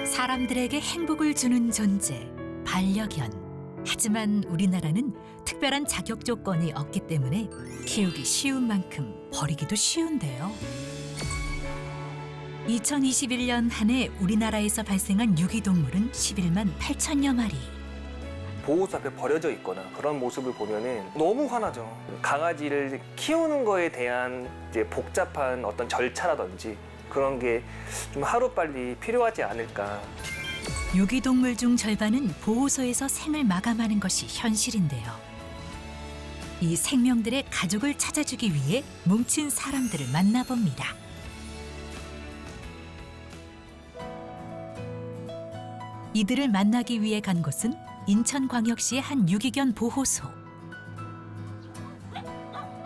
사람들에게 행복을 주는 존재, 반려견. 하지만 우리나라는 특별한 자격 조건이 없기 때문에 키우기 쉬운 만큼 버리기도 쉬운데요. 2021년 한 해 우리나라에서 발생한 유기동물은 11만 8천여 마리. 보호소 앞에 버려져 있거나 그런 모습을 보면은 너무 화나죠. 강아지를 키우는 거에 대한 이제 복잡한 어떤 절차라든지 그런 게 좀 하루빨리 필요하지 않을까. 유기동물 중 절반은 보호소에서 생을 마감하는 것이 현실인데요. 이 생명들의 가족을 찾아주기 위해 뭉친 사람들을 만나봅니다. 이들을 만나기 위해 간 곳은 인천광역시의 한 유기견 보호소.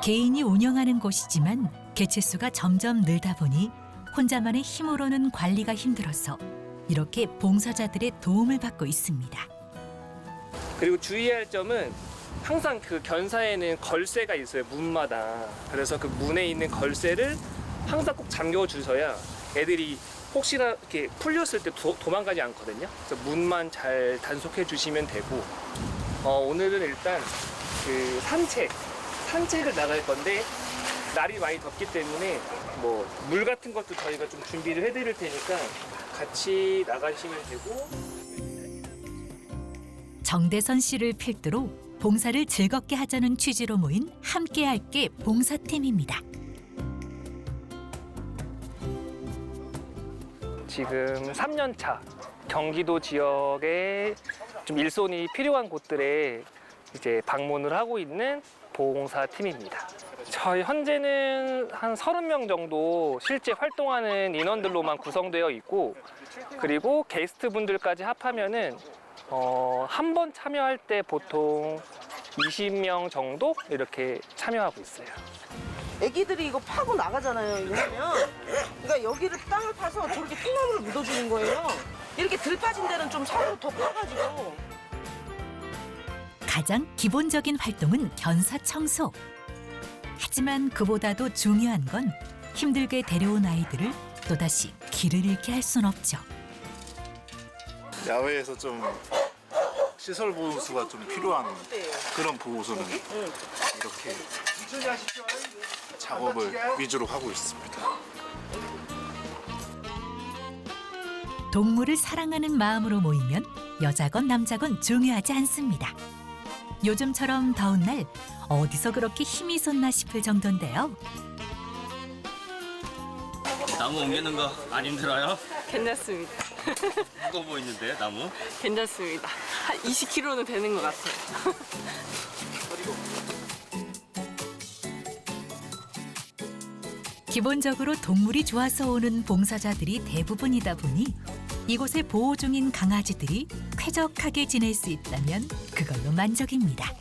개인이 운영하는 곳이지만 개체수가 점점 늘다 보니 혼자만의 힘으로는 관리가 힘들어서 이렇게 봉사자들의 도움을 받고 있습니다. 그리고 주의할 점은 항상 그 견사에는 걸쇠가 있어요, 문마다. 그래서 그 문에 있는 걸쇠를 항상 꼭 잠겨 주셔야 애들이 혹시나 이렇게 풀렸을 때 도망가지 않거든요. 그래서 문만 잘 단속해 주시면 되고, 오늘은 일단 그 산책을 나갈 건데 날이 많이 덥기 때문에 뭐 물 같은 것도 저희가 좀 준비를 해드릴 테니까 같이 나가시면 되고. 정대선 씨를 필두로 봉사를 즐겁게 하자는 취지로 모인 함께할게 봉사팀입니다. 지금 3년 차 경기도 지역에 좀 일손이 필요한 곳들에 이제 방문을 하고 있는 봉사팀입니다. 저희 현재는 한 30명 정도 실제 활동하는 인원들로만 구성되어 있고, 그리고 게스트 분들까지 합하면은 한 번 참여할 때 보통 20명 정도 이렇게 참여하고 있어요. 애기들이 이거 파고 나가잖아요. 이거 하면. 그러니까 여기를 땅을 파서 저렇게 통나무를 묻어주는 거예요. 이렇게 들 빠진 데는 좀 서로 더 파가지고. 가장 기본적인 활동은 견사 청소. 하지만 그보다도 중요한 건 힘들게 데려온 아이들을 또다시 길을 잃게 할 순 없죠. 야외에서 좀 시설 보수가 좀 필요한 그런 보호소는 이렇게 작업을 위주로 하고 있습니다. 동물을 사랑하는 마음으로 모이면 여자건 남자건 중요하지 않습니다. 요즘처럼 더운 날 어디서 그렇게 힘이 솟나 싶을 정도인데요. 나무 옮기는 거 안 힘들어요? 괜찮습니다. 무거워 보이는데 나무? 괜찮습니다. 한 20kg는 되는 것 같아요. 기본적으로 동물이 좋아서 오는 봉사자들이 대부분이다 보니 이곳에 보호 중인 강아지들이 쾌적하게 지낼 수 있다면 그걸로 만족입니다.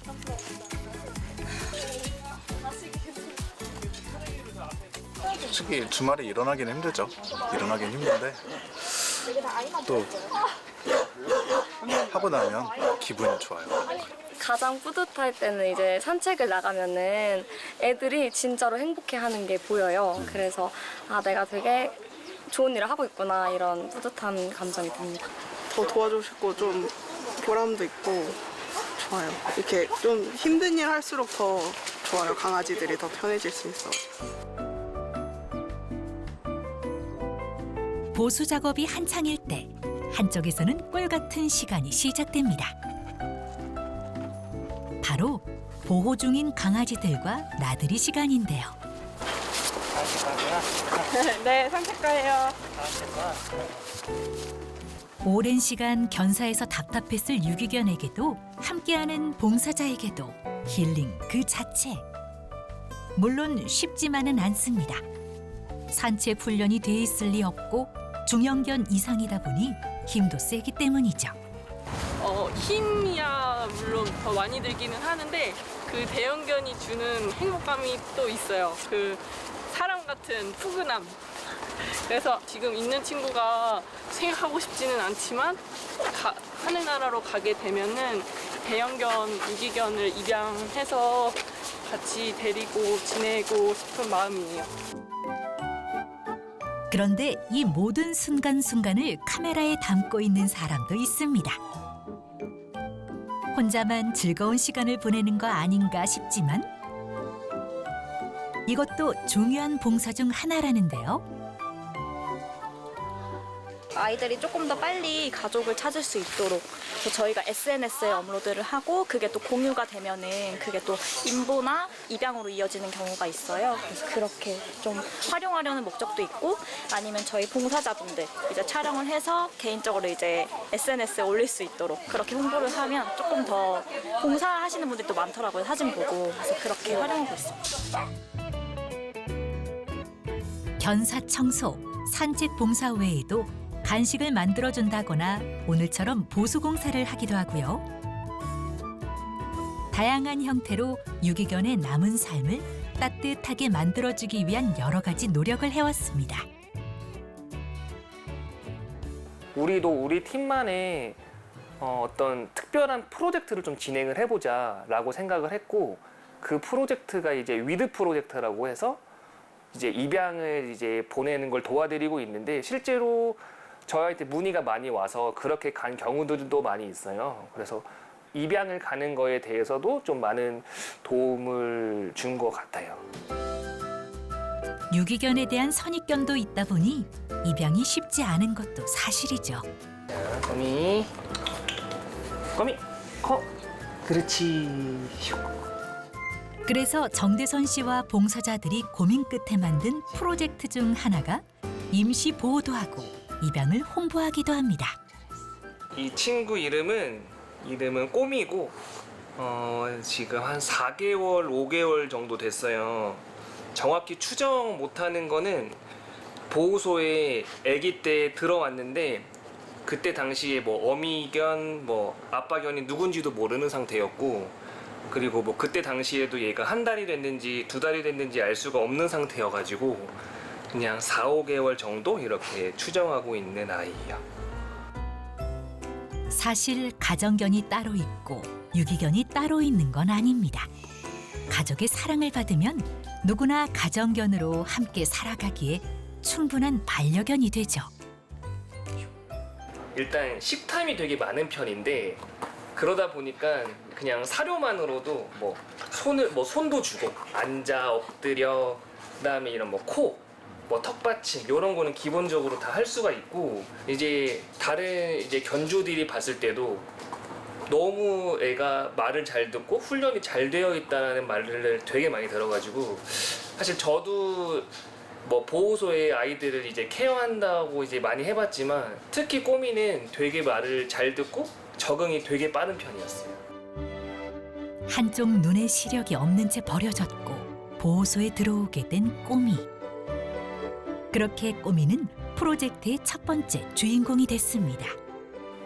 솔직히 주말에 일어나긴 힘들죠. 일어나긴 힘든데 또 하고 나면 기분이 좋아요. 가장 뿌듯할 때는 이제 산책을 나가면은 애들이 진짜로 행복해하는 게 보여요. 그래서 내가 되게 좋은 일을 하고 있구나 이런 뿌듯한 감정이 듭니다. 더 도와주시고 좀 보람도 있고 좋아요. 이렇게 좀 힘든 일 할수록 더 좋아요. 강아지들이 더 편해질 수 있어. 보수 작업이 한창일 때 한쪽에서는 꿀 같은 시간이 시작됩니다. 바로 보호 중인 강아지들과 나들이 시간인데요. 네, 산책 가요. 오랜 시간 견사에서 답답했을 유기견에게도 함께하는 봉사자에게도 힐링 그 자체. 물론 쉽지만은 않습니다. 산책 훈련이 돼 있을 리 없고 중형견 이상이다 보니 힘도 세기 때문이죠. 힘이야 물론 더 많이 들기는 하는데 그 대형견이 주는 행복감이 또 있어요. 그 사람 같은 푸근함. 그래서 지금 있는 친구가 생각하고 싶지는 않지만 하늘나라로 가게 되면은 대형견, 유기견을 입양해서 같이 데리고 지내고 싶은 마음이에요. 그런데 이 모든 순간순간을 카메라에 담고 있는 사람도 있습니다. 혼자만 즐거운 시간을 보내는 거 아닌가 싶지만 이것도 중요한 봉사 중 하나라는데요. 아이들이 조금 더 빨리 가족을 찾을 수 있도록 저희가 SNS에 업로드를 하고 그게 또 공유가 되면은 그게 또 인보나 입양으로 이어지는 경우가 있어요. 그래서 그렇게 좀 활용하려는 목적도 있고 아니면 저희 봉사자분들 이제 촬영을 해서 개인적으로 이제 SNS에 올릴 수 있도록 그렇게 홍보를 하면 조금 더 봉사하시는 분들이 또 많더라고요. 사진 보고. 그래서 그렇게 활용하고 있습니다. 견사 청소, 산책 봉사 외에도 간식을 만들어준다거나 오늘처럼 보수공사를 하기도 하고요. 다양한 형태로 유기견의 남은 삶을 따뜻하게 만들어주기 위한 여러 가지 노력을 해왔습니다. 우리도 우리 팀만의 어떤 특별한 프로젝트를 좀 진행을 해보자라고 생각을 했고 그 프로젝트가 이제 위드 프로젝트라고 해서 이제 입양을 이제 보내는 걸 도와드리고 있는데 실제로 저희한테 문의가 많이 와서 그렇게 간 경우들도 많이 있어요. 그래서 입양을 가는 거에 대해서도 좀 많은 도움을 준 것 같아요. 유기견에 대한 선입견도 있다 보니 입양이 쉽지 않은 것도 사실이죠. 자, 거미, 그렇지. 그래서 정대선 씨와 봉사자들이 고민 끝에 만든 프로젝트 중 하나가 임시 보호도 하고 입양을 홍보하기도 합니다. 이 친구 이름은 꼬미고 지금 한 4개월, 5개월 정도 됐어요. 정확히 추정 못하는 거는 보호소에 아기 때 들어왔는데 그때 당시에 뭐 어미견, 뭐 아빠견이 누군지도 모르는 상태였고 그리고 뭐 그때 당시에도 얘가 한 달이 됐는지 2달이 됐는지 알 수가 없는 상태여가지고 그냥 4, 5개월 정도 이렇게 추정하고 있는 아이예요. 사실 가정견이 따로 있고 유기견이 따로 있는 건 아닙니다. 가족의 사랑을 받으면 누구나 가정견으로 함께 살아가기에 충분한 반려견이 되죠. 일단 식탐이 되게 많은 편인데 그러다 보니까 그냥 사료만으로도 손도 주고 앉아 엎드려 그다음에 이런 코, 턱받침 이런 거는 기본적으로 다 할 수가 있고 이제 다른 이제 견주들이 봤을 때도 너무 애가 말을 잘 듣고 훈련이 잘 되어 있다는 말을 되게 많이 들어가지고 사실 저도 보호소에 아이들을 이제 케어한다고 이제 많이 해봤지만 특히 꼬미는 되게 말을 잘 듣고 적응이 되게 빠른 편이었어요. 한쪽 눈에 시력이 없는 채 버려졌고 보호소에 들어오게 된 꼬미. 그렇게 꼬미는 프로젝트의 첫 번째 주인공이 됐습니다.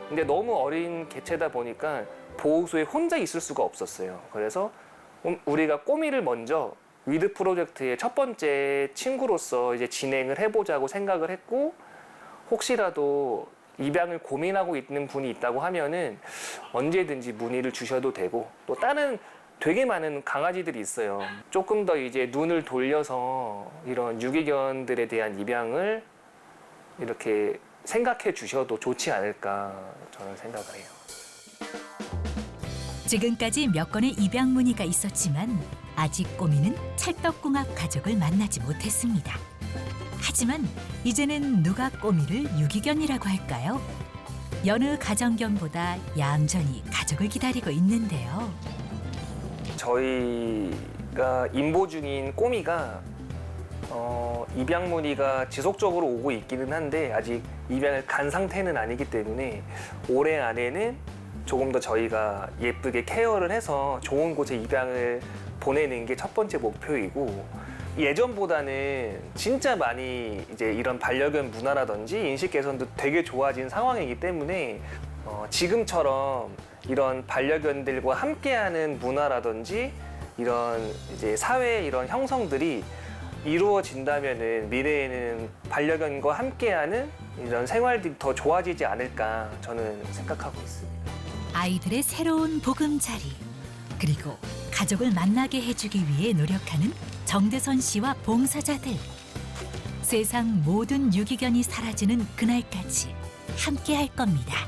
근데 너무 어린 개체다 보니까 보호소에 혼자 있을 수가 없었어요. 그래서 우리가 꼬미를 먼저 위드 프로젝트의 첫 번째 친구로서 이제 진행을 해보자고 생각을 했고 혹시라도 입양을 고민하고 있는 분이 있다고 하면은 언제든지 문의를 주셔도 되고 또 다른 되게 많은 강아지들이 있어요. 조금 더 이제 눈을 돌려서 이런 유기견들에 대한 입양을 이렇게 생각해 주셔도 좋지 않을까 저는 생각을 해요. 지금까지 몇 건의 입양 문의가 있었지만 아직 꼬미는 찰떡궁합 가족을 만나지 못했습니다. 하지만 이제는 누가 꼬미를 유기견이라고 할까요? 여느 가정견보다 얌전히 가족을 기다리고 있는데요. 저희가 임보 중인 꼬미가 입양 문의가 지속적으로 오고 있기는 한데 아직 입양을 간 상태는 아니기 때문에 올해 안에는 조금 더 저희가 예쁘게 케어를 해서 좋은 곳에 입양을 보내는 게 첫 번째 목표이고 예전보다는 진짜 많이 이제 이런 반려견 문화라든지 인식 개선도 되게 좋아진 상황이기 때문에 지금처럼 이런 반려견들과 함께하는 문화라든지 이런 이제 사회 이런 형성들이 이루어진다면은 미래에는 반려견과 함께하는 이런 생활들이 더 좋아지지 않을까 저는 생각하고 있습니다. 아이들의 새로운 보금자리 그리고 가족을 만나게 해주기 위해 노력하는 정대선 씨와 봉사자들. 세상 모든 유기견이 사라지는 그날까지 함께 할 겁니다.